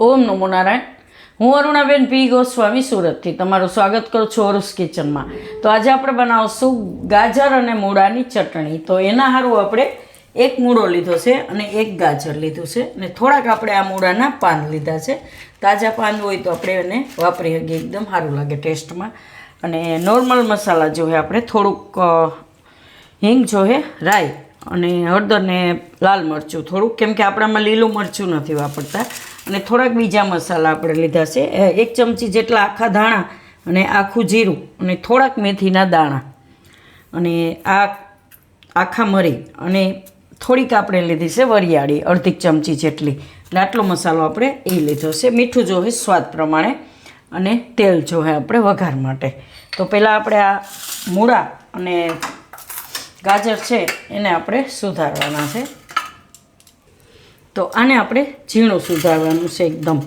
ઓમ નમો નારાયણ. હું અરુણાબેન પી ગોસ્વામી સુરતથી તમારું સ્વાગત કરું છું અરુસ કિચનમાં. તો આજે આપણે બનાવશું ગાજર અને મૂળાની ચટણી. તો એના સારું આપણે એક મૂળો લીધો છે અને એક ગાજર લીધું છે અને થોડાક આપણે આ મૂળાના પાન લીધા છે. તાજા પાન હોય તો આપણે એને વાપરી શકીએ, એકદમ સારું લાગે ટેસ્ટમાં. અને નોર્મલ મસાલા જોઈએ આપણે, થોડુંક હિંગ જોઈએ, રાઈ અને હળદર ને લાલ મરચું થોડુંક, કેમ કે આપણામાં લીલું મરચું નથી વાપરતા. અને થોડાક બીજા મસાલા આપણે લીધા છે, 1 ચમચી જેટલા આખા ધાણા અને આખું જીરું અને થોડાક મેથીના દાણા અને આ આખા મરી અને થોડીક આપણે લીધી છે વરિયાળી, 1/2 ચમચી જેટલી. એટલે આટલો મસાલો આપણે એ લીધો છે. મીઠું જોઈએ સ્વાદ પ્રમાણે અને તેલ જોઈએ આપણે વઘાર માટે. તો પહેલાં આપણે આ મૂળા અને ગાજર છે એને આપણે સુધારવાના છે. તો આને આપણે ઝીણું સુધારવાનું છે એકદમ.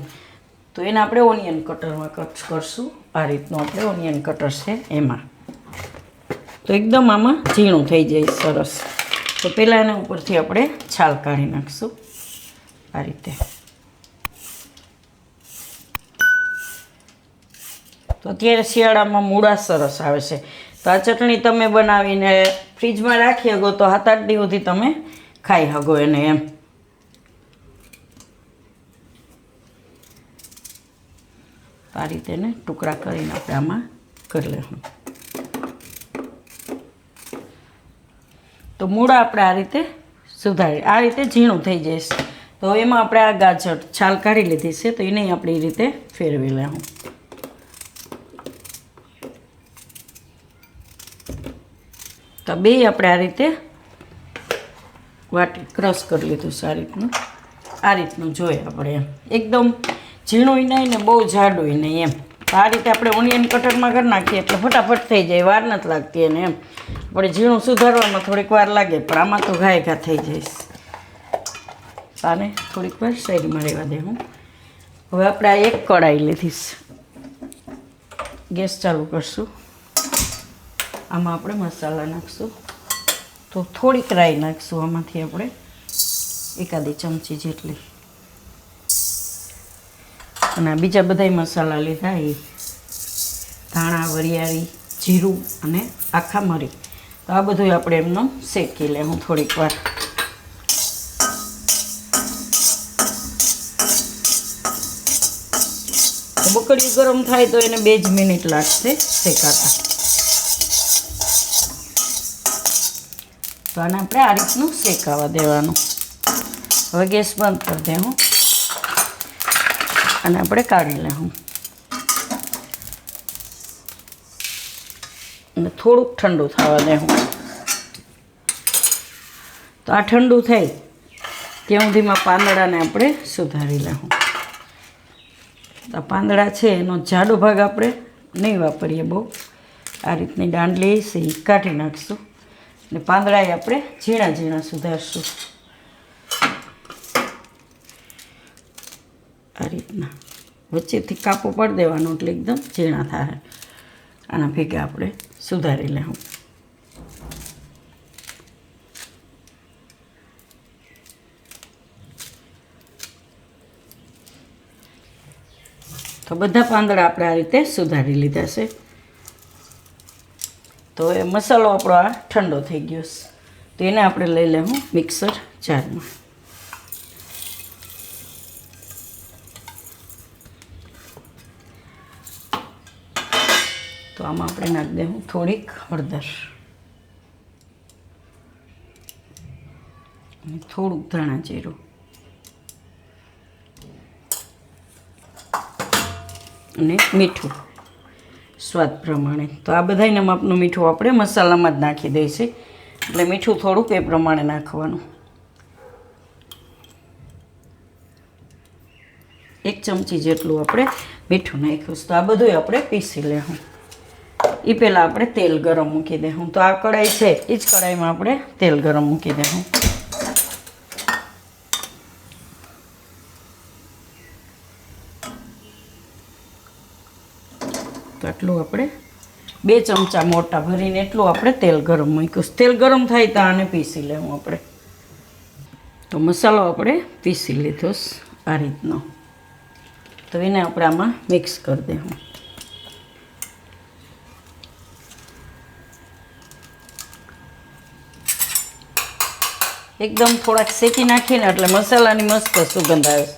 તો એને આપણે ઓનિયન કટરમાં કટ કરશું. આ રીતનું આપણે ઓનિયન કટર છે એમાં. તો એકદમ આમાં ઝીણું થઈ જાય સરસ. તો પહેલાં એના ઉપરથી આપણે છાલ કાઢી નાખીશું આ રીતે. તો અત્યારે શિયાળામાં મૂળા સરસ આવે છે. તો આ ચટણી તમે બનાવીને ફ્રીજમાં રાખી શકો તો 7-8 દિવસ સુધી તમે ખાઈ શકો એને એમ. આ રીતે ને ટુકડા કરીને આપણે આમાં કરી લઈશું. તો મૂળા આપણે આ રીતે સુધારી, આ રીતે ઝીણું થઈ જશે. તો એમાં આપણે આ ગાજર છાલ કાઢી લીધી છે તો એને આપણે એ રીતે ફેરવી લેવું. તો બે આપણે આ રીતે વાટી ક્રશ કરી લીધું છે આ રીતનું જોઈએ આપણે એમ. એકદમ ઝીણું નહીં ને બહુ જાડું નહીં એમ. તો આ રીતે આપણે ઓનિયન કટરમાં કરી નાખીએ એટલે ફટાફટ થઈ જાય, વાર નથી લાગતી એને એમ. આપણે ઝીણું સુધારવામાં થોડીક વાર લાગે પણ આમાં તો ઘાય થઈ જઈશ. આને થોડીક વાર સાઈડમાં રહેવા દે હું. હવે આપણે આ એક કઢાઈ લીધીશ, ગેસ ચાલુ કરશું. આમાં આપણે મસાલા નાખીશું. તો થોડીક રાઈ નાખીશું આમાંથી આપણે 1 ચમચી જેટલી. અને બીજા બધા મસાલા લીધા એ ધાણા, વરિયાળી, જીરું અને આખા મરી. તો આ બધું આપણે એમનો શેકી લેવું થોડીક વાર. બકડીયું ગરમ થાય તો એને 2 જ મિનિટ લાગશે શેકાતા. તો આને આપણે આ રીતનું શેકાવા દેવાનું. હવે ગેસ બંધ કરી દેવું અને આપણે કાઢી લેવું. અને થોડુંક ઠંડુ થવા દેવું. તો આ ઠંડુ થાય ત્યાં સુધીમાં પાંદડાને આપણે સુધારી લેવું. આ પાંદડા છે એનો જાડો ભાગ આપણે નહીં વાપરીએ બહુ. આ રીતની દાંડલી છે એ કાઢી નાખીશું અને પાંદડા આપણે ઝીણા ઝીણા સુધારશું આ રીતના. વચ્ચેથી કાપો પાડી દેવાનો એટલે એકદમ ઝીણા થાય. આના ભેગા આપણે સુધારી લેવું. તો બધા પાંદડા આપણે આ રીતે સુધારી લીધા છે. તો એ મસાલો આપણો આ ઠંડો થઈ ગયો છે. તો એને આપણે લઈ લેવું મિક્સર જારમાં. તો આમાં આપણે નાખી દેવું થોડીક હળદર અને થોડુંક ધાણા જીરું અને મીઠું સ્વાદ પ્રમાણે. તો આ બધાને માપનું મીઠું આપણે મસાલામાં જ નાખી દઈશું એટલે મીઠું થોડુંક એ પ્રમાણે નાખવાનું. 1 ચમચી જેટલું આપણે મીઠું નાખ્યું. તો આ બધું આપણે પીસી લેવું. એ પહેલાં આપણે તેલ ગરમ મૂકી દેવું. તો આ કઢાઈ છે એ જ કઢાઈમાં આપણે તેલ ગરમ મૂકી દેવું. તો આટલું આપણે 2 ચમચા મોટા ભરીને એટલું આપણે તેલ ગરમ મૂક્યું. તેલ ગરમ થાય તો આને પીસી લેવું આપણે. તો મસાલો આપણે પીસી લીધો આ રીતનો. તો એને આપણે આમાં મિક્સ કરી દઈશું. એકદમ થોડાક શેકી નાખીએ ને એટલે મસાલાની મસ્ત સુગંધ આવે છે.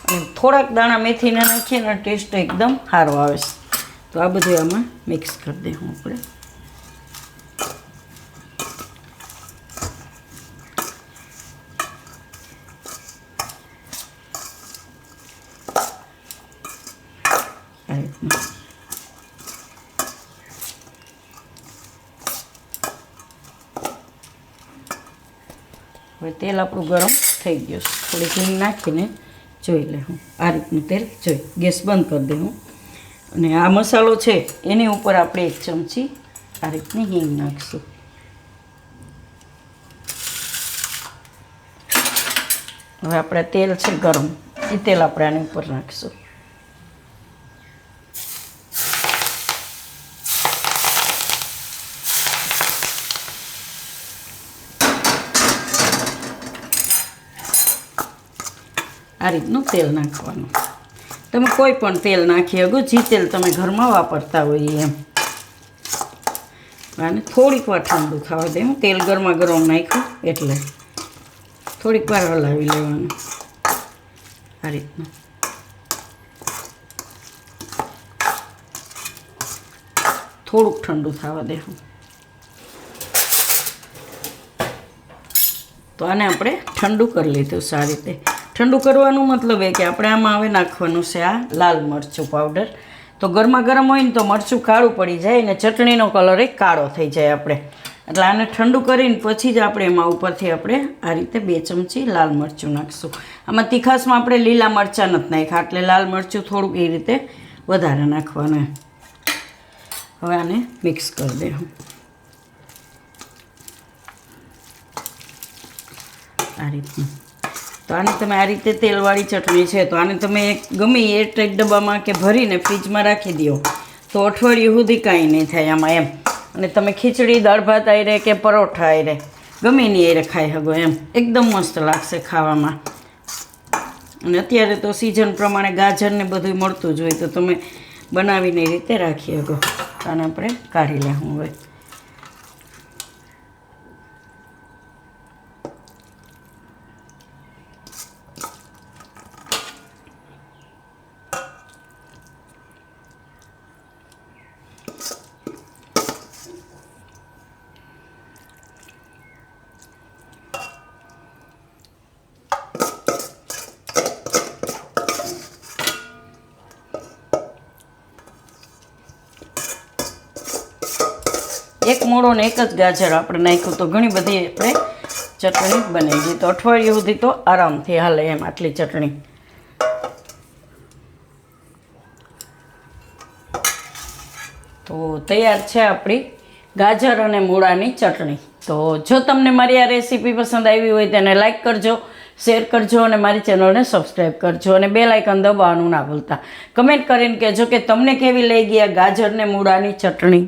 અને થોડાક દાણા મેથીને નાખીએ ને ટેસ્ટ એકદમ સારો આવે છે. તો આ બધું આમાં મિક્સ કરી દઈશું આપણે. હવે તેલ આપણું ગરમ થઈ ગયું છે. થોડી હિંગ નાખીને જોઈ લે હું આ રીતનું તેલ જોઈ ગેસ બંધ કરી દે હું. અને આ મસાલો છે એની ઉપર આપણે 1 ચમચી આ રીતની હિંગ નાખીશું. હવે આપણે તેલ છે ગરમ એ તેલ આપણે આની ઉપર નાખીશું. આ રીતનું તેલ નાખવાનું. તમે કોઈ પણ તેલ નાખી શકો, જે તેલ તમે ઘરમાં વાપરતા હોય એમ. અને થોડીક વાર ઠંડુ થવા દે. તેલ ગરમા ગરમ નાખ્યું એટલે થોડીક વાર હલાવી લેવાનું આ રીતનું. થોડુંક ઠંડુ થવા દેવું. તો આને આપણે ઠંડુ કરી લીધું સારી રીતે. ઠંડુ કરવાનું મતલબ એ કે આપણે આમાં હવે નાખવાનું છે આ લાલ મરચું પાવડર. તો ગરમા ગરમ હોય ને તો મરચું કાળું પડી જાય અને ચટણીનો કલર એ કાળો થઈ જાય આપણે. એટલે આને ઠંડુ કરીને પછી જ આપણે એમાં ઉપરથી આપણે આ રીતે 2 ચમચી લાલ મરચું નાખીશું. આમાં તીખાસમાં આપણે લીલા મરચાં નથી નાખ્યા એટલે લાલ મરચું થોડુંક એ રીતે વધારે નાખવાનું. હવે આને મિક્સ કરી દઉં આ રીતનું. તો આને તમે આ રીતે તેલવાળી ચટણી છે તો આને તમે ગમે એ ટાઈટ ડબ્બામાં કે ભરીને ફ્રીજમાં રાખી દો તો અઠવાડિયું સુધી કાંઈ નહીં થાય આમાં એમ. અને તમે ખીચડી દાળ ભાત આયરે કે પરોઠા આયરે ગમે એની આયરે ખાઈ શકો એમ. એકદમ મસ્ત લાગશે ખાવામાં. અને અત્યારે તો સિઝન પ્રમાણે ગાજરને બધું મળતું જ હોય તો તમે બનાવીને એ રીતે રાખી શકો. આને આપણે કાઢી લેવું હવે. એક મોળો ને એક જ ગાજર આપણે નાખ્યું તો ઘણી બધી આપણે ચટણી બની ગઈ. તો અઠવાડિયું સુધી તો આરામથી હાલે એમ આટલી ચટણી. તો તૈયાર છે આપણી ગાજર અને મૂળાની ચટણી. તો જો તમને મારી આ રેસીપી પસંદ આવી હોય તેને લાઈક કરજો, શેર કરજો અને મારી ચેનલને સબસ્ક્રાઈબ કરજો અને બેલ આઇકન દબાવવાનું ના ભૂલતા. કમેન્ટ કરીને કહેજો કે તમને કેવી લઈ ગઈ આ ગાજર ને મૂળાની ચટણી.